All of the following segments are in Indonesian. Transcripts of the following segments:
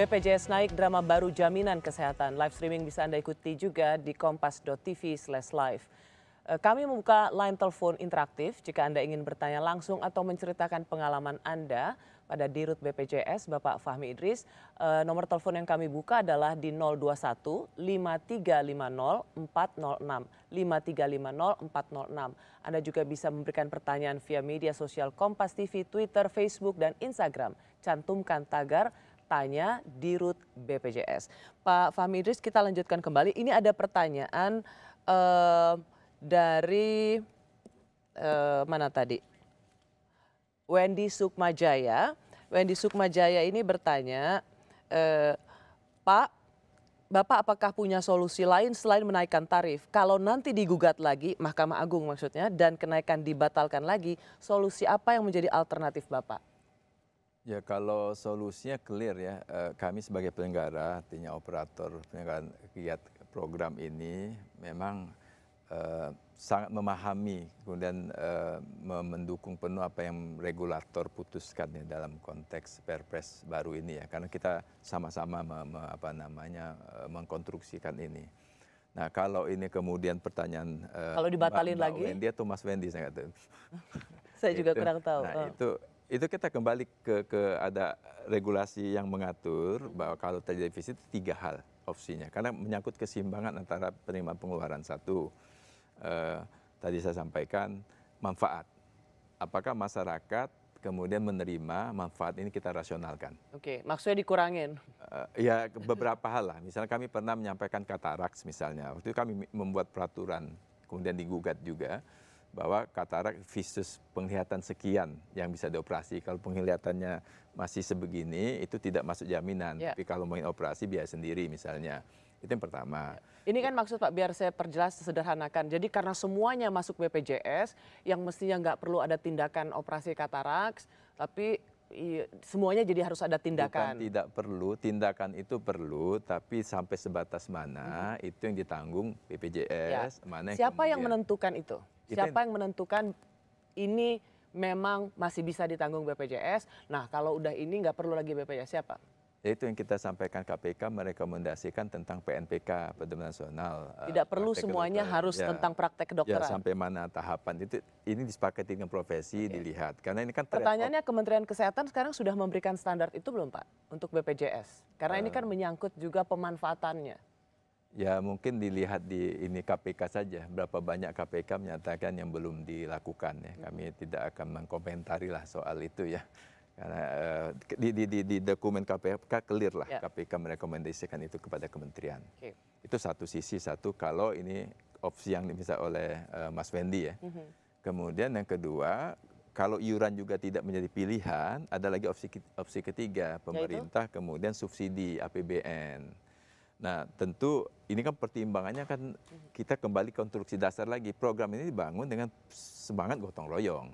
BPJS naik, drama baru jaminan kesehatan. Live streaming bisa Anda ikuti juga di kompas.tv/live. Kami membuka line telepon interaktif jika Anda ingin bertanya langsung atau menceritakan pengalaman Anda pada Dirut BPJS, Bapak Fahmi Idris. Nomor telepon yang kami buka adalah di 021 5350 406. 5350 406. Anda juga bisa memberikan pertanyaan via media sosial Kompas TV, Twitter, Facebook, dan Instagram. Cantumkan tagar Tanya Dirut BPJS. Pak Fahmi Idris, kita lanjutkan kembali. Ini ada pertanyaan dari mana tadi? Wendy Sukmajaya. Wendy Sukmajaya ini bertanya, Pak, Bapak apakah punya solusi lain selain menaikkan tarif? Kalau nanti digugat lagi, Mahkamah Agung maksudnya, dan kenaikan dibatalkan lagi, solusi apa yang menjadi alternatif Bapak? Ya kalau solusinya clear ya, kami sebagai penyelenggara, artinya operator penyelenggaraan kegiatan program ini memang sangat memahami kemudian mendukung penuh apa yang regulator putuskan ya dalam konteks Perpres baru ini ya, karena kita sama-sama mengkonstruksikan ini. Nah kalau ini kemudian pertanyaan kalau dibatalin Mbak lagi? Wendy atau Mas Wendy saya nggak tahu. Saya juga kurang tahu. Nah itu kita kembali ke ada regulasi yang mengatur bahwa kalau terjadi defisit 3 hal opsinya, karena menyangkut keseimbangan antara penerimaan pengeluaran. Satu, tadi saya sampaikan manfaat. Apakah masyarakat kemudian menerima manfaat ini kita rasionalkan? Oke, maksudnya dikurangin? Ya beberapa hal lah. Misalnya kami pernah menyampaikan kataraks misalnya. Waktu itu kami membuat peraturan, kemudian digugat juga, bahwa katarak visus penglihatan sekian yang bisa dioperasi. Kalau penglihatannya masih sebegini, itu tidak masuk jaminan. Ya. Tapi kalau mau operasi biaya sendiri misalnya. Itu yang pertama. Ini kan maksud Pak, biar saya perjelas sederhanakan. Jadi karena semuanya masuk BPJS, yang mestinya nggak perlu ada tindakan operasi kataraks, tapi semuanya jadi harus ada tindakan. Bukan tidak perlu, tindakan itu perlu, tapi sampai sebatas mana itu yang ditanggung BPJS. Ya. Mana Siapa yang menentukan itu? Siapa yang menentukan ini memang masih bisa ditanggung BPJS? Nah kalau udah ini nggak perlu lagi BPJS, siapa? Itu yang kita sampaikan KPK merekomendasikan tentang PNPK, Pedoman Nasional. Tidak perlu semuanya harus tentang praktek kedokteran. Ya sampai mana tahapan itu, ini disepakati dengan profesi, dilihat. Karena ini kan pertanyaannya Kementerian Kesehatan sekarang sudah memberikan standar itu belum Pak untuk BPJS? Karena ini kan menyangkut juga pemanfaatannya. Ya mungkin dilihat di ini KPK saja, berapa banyak KPK menyatakan yang belum dilakukan ya. Kami tidak akan mengkomentari lah soal itu ya. Karena di dokumen KPK clear lah, KPK merekomendasikan itu kepada kementerian. Itu satu sisi, satu kalau ini opsi yang diminta oleh Mas Wendy ya. Kemudian yang kedua, kalau iuran juga tidak menjadi pilihan, ada lagi opsi ketiga, pemerintah kemudian subsidi APBN. Nah tentu ini kan pertimbangannya kan kita kembali konstruksi dasar lagi. Program ini dibangun dengan semangat gotong royong.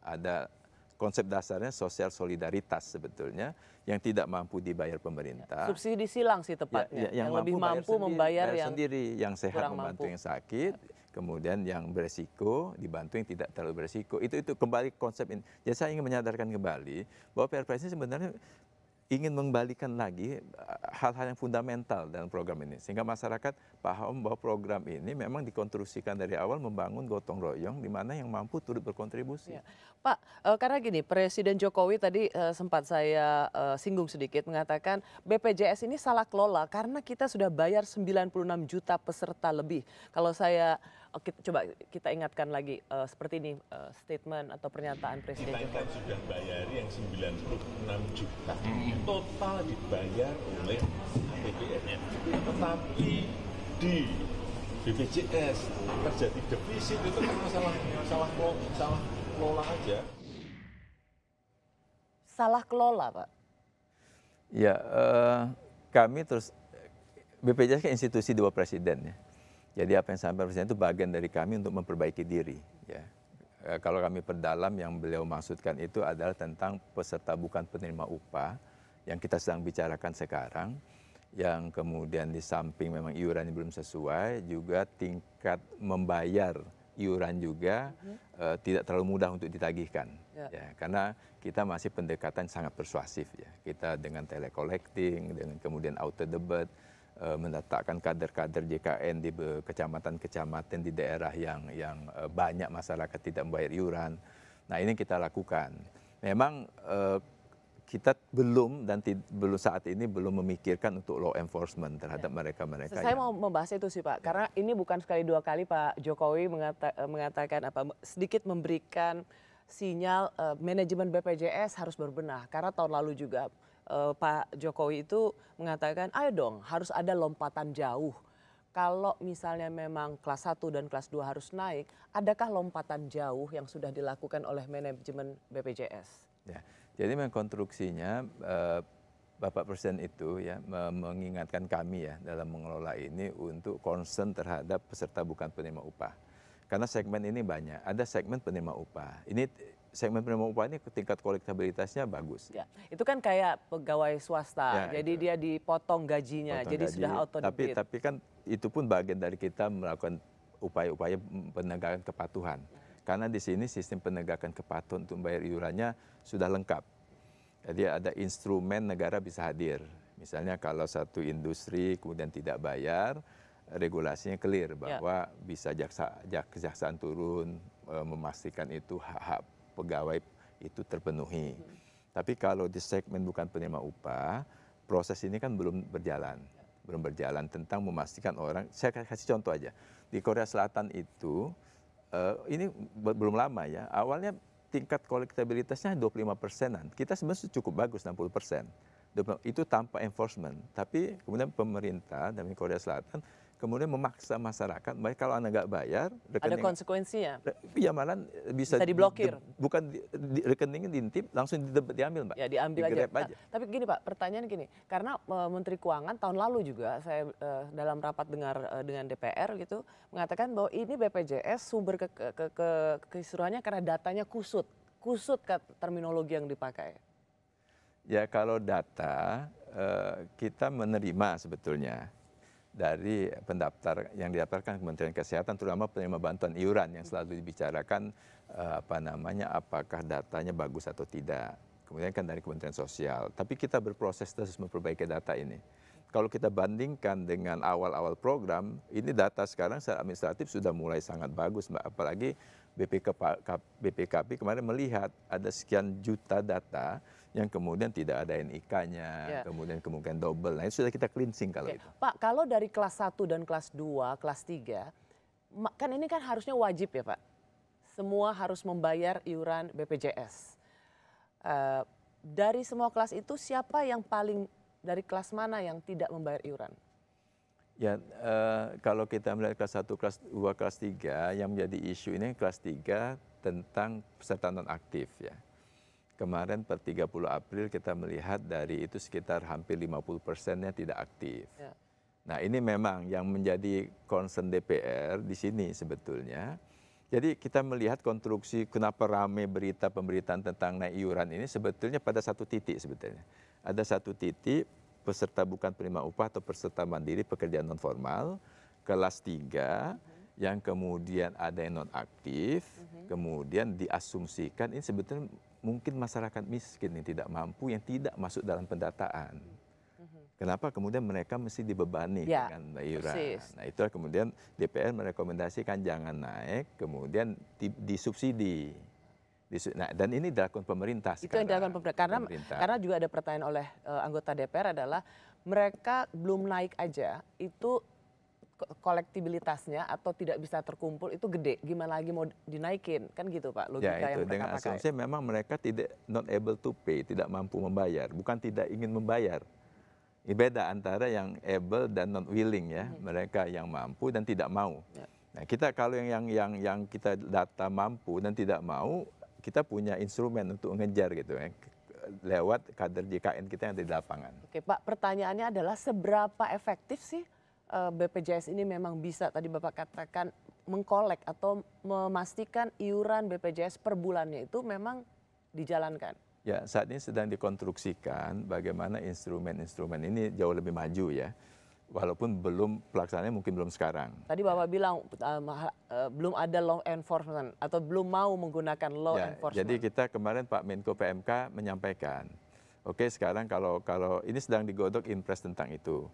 Ada konsep dasarnya sosial solidaritas sebetulnya yang tidak mampu dibayar pemerintah. Subsidi silang sih tepatnya. Yang lebih mampu membayar yang sendiri, yang sehat membantu mampu. yang sakit, kemudian yang beresiko dibantu yang tidak terlalu beresiko. Itu kembali konsep ini. Jadi saya ingin menyadarkan kembali bahwa Perpres ini sebenarnya ingin mengembalikan lagi hal-hal yang fundamental dalam program ini. Sehingga masyarakat paham bahwa program ini memang dikonstruksikan dari awal membangun gotong royong di mana yang mampu turut berkontribusi. Ya. Pak, karena gini, Presiden Jokowi tadi sempat saya singgung sedikit mengatakan BPJS ini salah kelola karena kita sudah bayar 96 juta peserta lebih. Kalau saya coba kita ingatkan lagi seperti ini statement atau pernyataan Presiden Jokowi. Kita sudah bayar yang 96 juta. Total dibayar oleh APBN. Tetapi di BPJS terjadi defisit itu karena salah kelola aja. Salah kelola, Pak? Ya, kami terus BPJS kan institusi di bawah presiden ya. Jadi apa yang disampaikan presiden itu bagian dari kami untuk memperbaiki diri. Ya. Kalau kami perdalam yang beliau maksudkan itu adalah tentang peserta bukan penerima upah yang kita sedang bicarakan sekarang, yang kemudian di samping memang iurannya belum sesuai, juga tingkat membayar iuran juga tidak terlalu mudah untuk ditagihkan. Ya, karena kita masih pendekatan sangat persuasif ya. Kita dengan telecollecting, dengan kemudian auto debit, mendatangkan kader-kader JKN di kecamatan-kecamatan di daerah yang banyak masyarakat tidak membayar iuran. Nah ini kita lakukan. Memang kita belum saat ini belum memikirkan untuk law enforcement terhadap mereka-mereka. Saya mau membahas itu sih Pak, karena ini bukan sekali dua kali Pak Jokowi mengatakan sedikit memberikan sinyal manajemen BPJS harus berbenah. Karena tahun lalu juga Pak Jokowi itu mengatakan, ayo dong harus ada lompatan jauh. Kalau misalnya memang kelas 1 dan kelas 2 harus naik, adakah lompatan jauh yang sudah dilakukan oleh manajemen BPJS? Ya, jadi memang konstruksinya Bapak Presiden itu ya mengingatkan kami ya dalam mengelola ini untuk concern terhadap peserta bukan penerima upah. Karena segmen ini banyak, ada segmen penerima upah. Ini segmen penerima upah ini tingkat kolektabilitasnya bagus. Ya, itu kan kayak pegawai swasta, Ya, jadi itu. dia dipotong gajinya, jadi gaji. sudah auto debit. Tapi kan itu pun bagian dari kita melakukan upaya-upaya penegakan kepatuhan. Karena di sini sistem penegakan kepatuhan untuk membayar iurannya sudah lengkap. Jadi ada instrumen negara bisa hadir. Misalnya kalau satu industri kemudian tidak bayar, regulasinya clear bahwa bisa kejaksaan turun memastikan itu hak-hak pegawai itu terpenuhi. Tapi kalau di segmen bukan penerima upah, proses ini kan belum berjalan. Belum berjalan tentang memastikan orang, saya kasih contoh aja. Di Korea Selatan itu, ini belum lama ya, awalnya tingkat kolektabilitasnya 25%-an. Kita sebenarnya cukup bagus 60%. Itu tanpa enforcement. Tapi kemudian pemerintah dari Korea Selatan kemudian memaksa masyarakat, baik kalau Anda nggak bayar, ada konsekuensinya. Iya malah bisa diblokir. Bukan rekeningnya diintip, langsung diambil Mbak. Ya diambil aja. aja. Tapi gini Pak, pertanyaan gini, karena Menteri Keuangan tahun lalu juga saya dalam rapat dengan DPR gitu mengatakan bahwa ini BPJS sumber kekeseruannya karena datanya kusut terminologi yang dipakai. Ya kalau data kita menerima sebetulnya dari pendaftar yang didaftarkan Kementerian Kesehatan, terutama penerima bantuan iuran yang selalu dibicarakan apakah datanya bagus atau tidak. Kemudian kan dari Kementerian Sosial. Tapi kita berproses terus memperbaiki data ini. Kalau kita bandingkan dengan awal-awal program, ini data sekarang secara administratif sudah mulai sangat bagus, Mbak. Apalagi BPKP kemarin melihat ada sekian juta data yang kemudian tidak ada NIK-nya, kemudian kemungkinan double. Nah itu sudah kita cleansing kalau itu. Pak, kalau dari kelas 1 dan kelas 2, kelas 3, kan ini kan harusnya wajib ya Pak? Semua harus membayar iuran BPJS. Dari semua kelas itu siapa yang paling, dari kelas mana yang tidak membayar iuran? Ya, kalau kita melihat kelas 1, kelas 2, kelas 3, yang menjadi isu ini kelas 3 tentang peserta non-aktif ya. Kemarin per 30 April kita melihat dari itu sekitar hampir 50%-nya tidak aktif. Ya. Nah ini memang yang menjadi concern DPR di sini sebetulnya. Jadi kita melihat konstruksi kenapa rame berita pemberitaan tentang naik iuran ini sebetulnya pada satu titik sebetulnya. Ada satu titik peserta bukan penerima upah atau peserta mandiri pekerjaan non formal kelas 3 yang kemudian ada yang non aktif, kemudian diasumsikan ini sebetulnya mungkin masyarakat miskin yang tidak mampu, yang tidak masuk dalam pendataan. Kenapa kemudian mereka mesti dibebani dengan iuran? Nah itulah kemudian DPR merekomendasikan jangan naik, kemudian disubsidi. Nah, dan ini dilakukan pemerintah sekarang. Itu yang dilakukan pemerintah. Karena juga ada pertanyaan oleh anggota DPR adalah mereka belum naik aja itu kolektibilitasnya atau tidak bisa terkumpul itu gede, gimana lagi mau dinaikin, kan gitu Pak logika ya, itu, yang mereka dengan pakai. asumsi memang mereka tidak not able to pay, tidak mampu membayar, bukan tidak ingin membayar. Ini beda antara yang able dan not willing ya, mereka yang mampu dan tidak mau. Nah kita kalau yang kita data mampu dan tidak mau, kita punya instrumen untuk mengejar gitu ya, lewat kader JKN kita yang ada di lapangan. Oke Pak, pertanyaannya adalah seberapa efektif sih BPJS ini memang bisa tadi Bapak katakan mengkolek atau memastikan iuran BPJS per bulannya itu memang dijalankan? Ya saat ini sedang dikonstruksikan bagaimana instrumen-instrumen ini jauh lebih maju ya walaupun pelaksanaannya mungkin belum sekarang. Tadi Bapak bilang belum ada law enforcement atau belum mau menggunakan law enforcement. Jadi kita kemarin Pak Menko PMK menyampaikan, oke sekarang kalau ini sedang digodok impres tentang itu,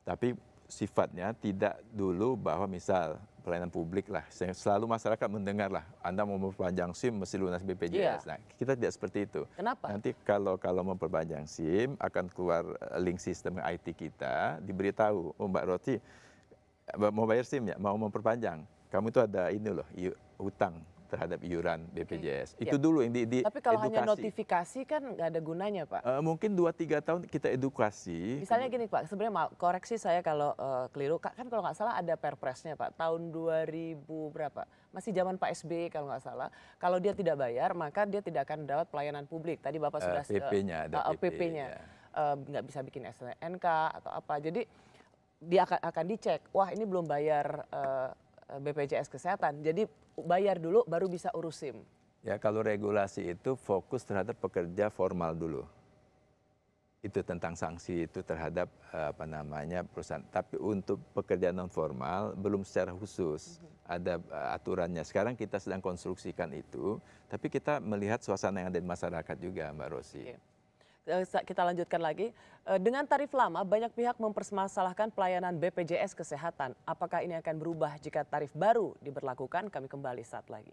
tapi sifatnya tidak dulu bahwa misal pelayanan publik lah, selalu masyarakat mendengar lah, Anda mau memperpanjang SIM mesti lunas BPJS. Nah, kita tidak seperti itu. Kenapa? Nanti kalau memperpanjang SIM akan keluar link sistem IT kita, diberitahu, oh Mbak Roti mau bayar SIM ya, mau memperpanjang, kamu itu ada ini loh, hutang terhadap iuran BPJS. Itu dulu yang di Tapi kalau edukasi. hanya notifikasi kan nggak ada gunanya, Pak. Mungkin 2-3 tahun kita edukasi. Misalnya gini Pak, sebenarnya koreksi saya kalau keliru, kan kalau nggak salah ada perpresnya Pak, tahun 2000 berapa, masih zaman Pak SBY kalau nggak salah, kalau dia tidak bayar maka dia tidak akan dapat pelayanan publik. Tadi Bapak sudah PP-nya ada PP-nya, nggak bisa bikin SNK atau apa, jadi dia akan dicek, wah ini belum bayar BPJS Kesehatan, jadi bayar dulu baru bisa urus SIM. Ya kalau regulasi itu fokus terhadap pekerja formal dulu. Itu tentang sanksi itu terhadap perusahaan. Tapi untuk pekerja non formal belum secara khusus ada aturannya. Sekarang kita sedang konstruksikan itu, tapi kita melihat suasana yang ada di masyarakat juga, Mbak Rosi. Kita lanjutkan lagi. Dengan tarif lama, banyak pihak mempermasalahkan pelayanan BPJS Kesehatan. Apakah ini akan berubah jika tarif baru diberlakukan? Kami kembali saat lagi.